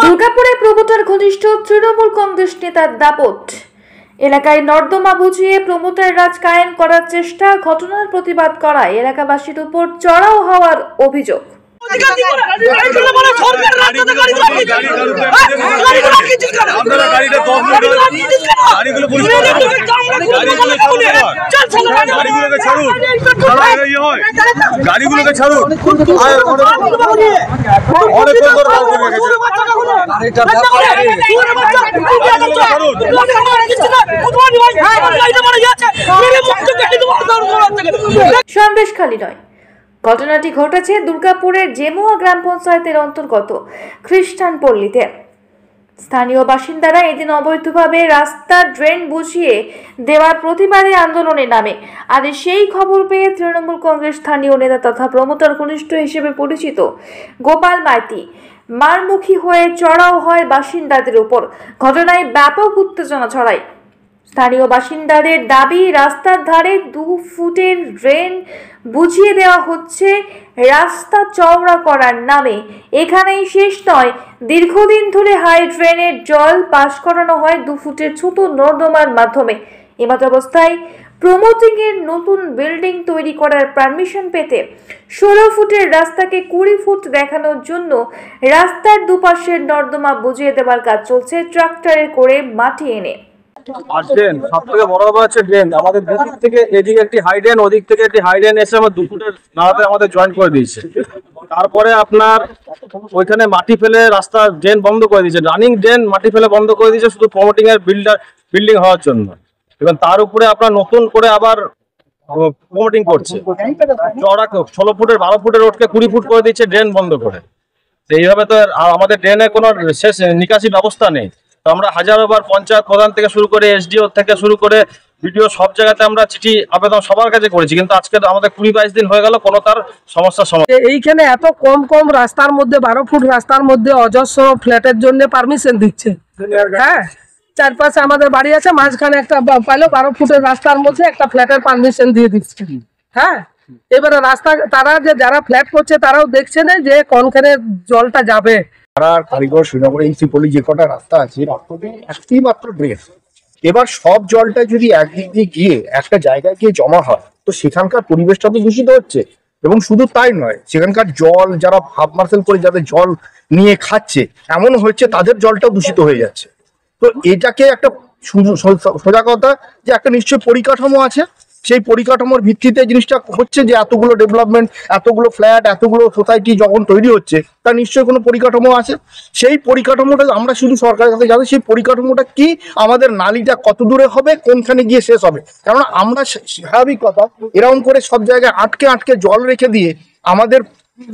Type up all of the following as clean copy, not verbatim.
দুর্গাপুরে প্রমোটার ঘনিষ্ঠ তৃণমূল কংগ্রেস নেতার দাপট। এলাকায় নর্দমা বুঝিয়ে প্রমোটার রাজ কায়েম করার চেষ্টা, ঘটনার প্রতিবাদ করায় এলাকাবাসীর উপর চড়াও হওয়ার অভিযোগ। সন্দেশখালী নয়, ঘটনাটি ঘটেছে দুর্গাপুরের জেমুয়া গ্রাম পঞ্চায়েতের অন্তর্গত খ্রিস্টান পল্লীতে। স্থানীয় বাসিন্দারা এদিন অবৈধভাবে রাস্তার ড্রেন বুঝিয়ে দেওয়ার প্রতিবাদে আন্দোলনে নামে। আর সেই খবর পেয়ে তৃণমূল কংগ্রেস স্থানীয় নেতা তথা প্রমোটার ঘনিষ্ঠ হিসেবে পরিচিত গোপাল মাইতি মারমুখী হয়ে চড়াও হয় বাসিন্দাদের উপর। ঘটনায় ব্যাপক উত্তেজনা ছড়ায়। স্থানীয় বাসিন্দাদের দাবি, রাস্তার ধারে 2 ফুটের ড্রেন বুঝিয়ে দেওয়া হচ্ছে রাস্তা চওড়া করার নামে। এখানেই শেষ নয়, দীর্ঘদিন ধরে হাই ড্রেনের জল পাস করানো হয় 2 ফুটের ছোট নর্দমার মাধ্যমে। এমত অবস্থায় প্রমোটিং এর নতুন বিল্ডিং তৈরি করার পারমিশন পেতে 16 ফুটের রাস্তাকে 20 ফুট দেখানোর জন্য রাস্তার দুপাশের নর্দমা বুঝিয়ে দেওয়ার কাজ চলছে ট্রাক্টরে করে মাটি এনে। আর ড্রেন সব থেকে বড় ব্যাপার হচ্ছে ড্রেন। আমাদের দুদিক থেকে এদিকে একটি হাই ড্রেন, ওদিক থেকে একটি হাই ড্রেন এসে আমার 2 ফুটের নালাতে আমাদের জয়েন্ট করে দিয়েছে। তারপরে আপনার ওইখানে মাটি ফেলে রাস্তা ড্রেন বন্ধ করে দিয়েছে, রানিং ড্রেন মাটি ফেলে বন্ধ করে দিয়েছে শুধু প্রমোটিং এর বিল্ডিং হওয়ার জন্য। এবং তার উপরে আপনার নতুন করে আবার প্রমোটিং করছে, চড়া 16 ফুটের 12 ফুটের রোডকে 20 ফুট করে দিচ্ছে ড্রেন বন্ধ করে। এইভাবে তো আমাদের ড্রেনের কোনো শেষ নিকাশি ব্যবস্থা নেই। তো আমরা হাজারোবার পঞ্চায়েত প্রধান থেকে শুরু করে এসডিও থেকে শুরু করে ভিডিও সব জায়গাতে আমরা চিঠি আবেদন সবার কাছে করেছি, কিন্তু আজকে আমাদের 20-22 দিন হয়ে গেল কোনো তার সমস্যার সমাধান। এইখানে এত কম রাস্তার মধ্যে 12 ফুট রাস্তার মধ্যে অজস্র ফ্ল্যাটের জন্য পারমিশন দিচ্ছে। হ্যাঁ, চারপাশে আমাদের বাড়ি আছে, মাঝখানে একটা পাইলো 12 ফুটের রাস্তার মধ্যে একটা ফ্ল্যাটের পারমিশন দিয়ে দিচ্ছে। হ্যাঁ, এবারে রাস্তা তারা যারা ফ্ল্যাট করছে তারাও দেখছে না যে কোনখানে জলটা যাবে। কারিগর শ্রীনগর এই যে কটা রাস্তা আছে, রাস্তাতে একটি মাত্র ড্রেন। এবার সব জলটা যদি একদিক দিয়ে গিয়ে একটা জায়গায় গিয়ে জমা হয়, তো সেখানকার পরিবেশটা তো দূষিত হচ্ছে। এবং শুধু তাই নয়, সেখানকার জল যারা হাফ মার্সেল করে যাদের জল নিয়ে খাচ্ছে, এমন হচ্ছে তাদের জলটাও দূষিত হয়ে যাচ্ছে। তো এটাকে একটা সোজা কথা যে একটা নিশ্চয় পরিকাঠামো আছে, সেই পরিকাঠামোর ভিত্তিতে জিনিসটা হচ্ছে যে এতগুলো ডেভেলপমেন্ট, এতগুলো ফ্ল্যাট, এতগুলো সোসাইটি যখন তৈরি হচ্ছে, তার নিশ্চয়ই কোনো পরিকাঠামো আছে। সেই পরিকাঠামোটা আমরা শুধু সরকারের কাছে জানি, সেই পরিকাঠামোটা কি, আমাদের নালীটা কত দূরে হবে, কোনখানে গিয়ে শেষ হবে। কারণ আমরা স্বাভাবিক কথা এরকম করে সব জায়গায় আটকে জল রেখে দিয়ে আমাদের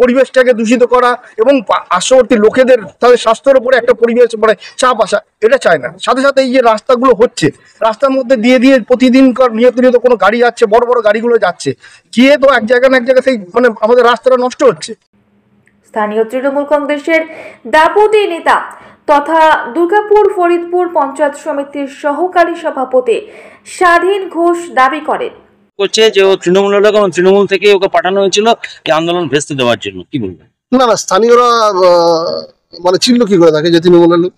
পরিবেশটাকে দূষিত করা এবং পার্শ্ববর্তী লোকেদের তাদের স্বাস্থ্যের উপরে একটা পরিবেশ মানে চাপ আসা, এটা চায় না। সাথে সাথে এই যে রাস্তাগুলো হচ্ছে, রাস্তার মধ্যে দিয়ে প্রতিদিন নিয়মিত কোনো গাড়ি যাচ্ছে, বড় বড় গাড়িগুলো যাচ্ছে, গিয়ে তো এক জায়গা না এক জায়গায় সেই মানে আমাদের রাস্তাটা নষ্ট হচ্ছে। স্থানীয় তৃণমূল কংগ্রেসের দাপুটে নেতা তথা দুর্গাপুর ফরিদপুর পঞ্চায়েত সমিতির সহকারী সভাপতি স্বাধীন ঘোষ দাবি করেন করছে যে ও তৃণমূলের লোক, তৃণমূল থেকে ওকে পাঠানো হয়েছিল এই আন্দোলন ভেস্তে দেওয়ার জন্য। কি বলবেন? না, স্থানীয়রা মানে চিনল কি করে থাকে যে তৃণমূলের লোক?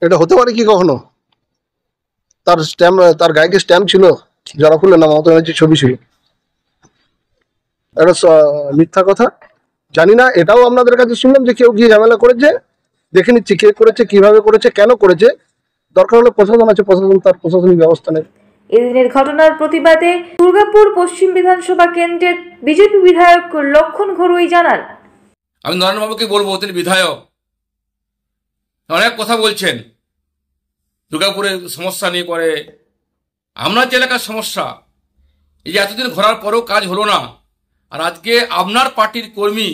এটা হতে পারে কি কখনো? তার স্ট্যাম্প, তার গায়ে স্ট্যাম্প ছিল, যারা খুললেন না মমতা ব্যানার্জির ছবি ছিল। এটা মিথ্যা কথা। জানি না, এটাও আপনাদের কাছে শুনলাম যে কেউ গিয়ে ঝামেলা করেছে। দেখে নিচ্ছি কে করেছে, কিভাবে করেছে, কেন করেছে। দরকার হলে প্রশাসন আছে, প্রশাসন তার প্রশাসনিক ব্যবস্থা নেয়। এদিনের ঘটনার প্রতিবাদে দুর্গাপুর পশ্চিম বিধানসভা কেন্দ্রের বিজেপি বিধায়ক লক্ষণ ঘরুই জানান, আমি নরেন্দ্রবাবুকে বলবো, তিনি বিধায়ক, অনেক কথা বলছেন দুর্গাপুরের সমস্যা নিয়ে করে। আপনার যে এলাকার সমস্যা, এই যে এতদিন ঘোরার পরেও কাজ হলো না, আর আজকে আপনার পার্টির কর্মী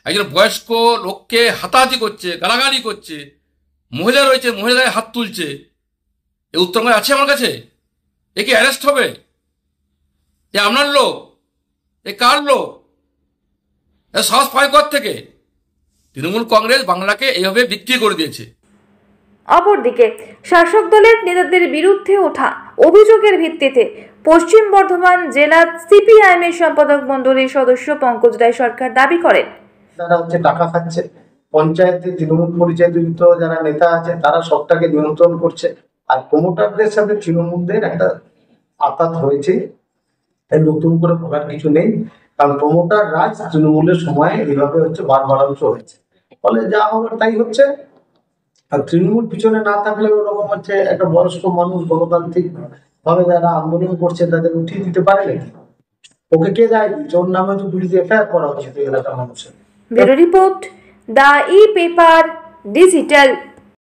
একজন বয়স্ক লোককে হাতাহাতি করছে, গালাগালি করছে, মহিলা রয়েছে, মহিলায় হাত তুলছে, এ উত্তরবঙ্গে আছে আমার কাছে? এ কি অ্যারেস্ট হবে? এ আপনার লোক? এ কার লোক? সাহস পায় থেকে তৃণমূল কংগ্রেস বাংলাকে এইভাবে বিক্রি করে দিয়েছে। অপরদিকে শাসক দলের নেতাদের বিরুদ্ধে ওঠা অভিযোগের ভিত্তিতে পশ্চিম বর্ধমান জেলা সিপিআইএম এর সম্পাদক মণ্ডলীর সদস্য পঙ্কজ রায় সরকার দাবি করেন, তারা হচ্ছে টাকা খাচ্ছে, পঞ্চায়েতে তৃণমূল পরিচয়যুক্ত যারা নেতা আছে তারা সবটাকে নিয়ন্ত্রণ করছে, আর প্রমোটারদের সাথে তৃণমূলদের একটা আঘাত হয়েছে। নতুন করে বলার কিছু নেই, কারণ প্রমোটার রাজ তৃণমূলের সময় এইভাবে হচ্ছে বারবারাংশ হয়েছে, ফলে যা হবার তাই হচ্ছে। আর তৃণমূল পিছনে না থাকলে ওরকম হচ্ছে একটা বয়স্ক মানুষ গণতান্ত্রিক ভাবে যারা আন্দোলন করছে তাদের উঠিয়ে দিতে পারে নাকি? ওকে কে দায় দিচ্ছে? ওর নামে তো পুলিশ এফআইআর করা উচিত এলাকার মানুষের। Bureau report, the e-paper digital.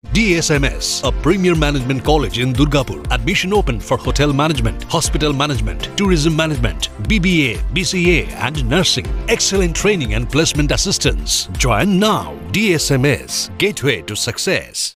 DSMS, a premier management college in Durgapur. Admission open for hotel management, hospital management, tourism management, BBA, BCA and nursing. Excellent training and placement assistance. Join now. DSMS, gateway to success.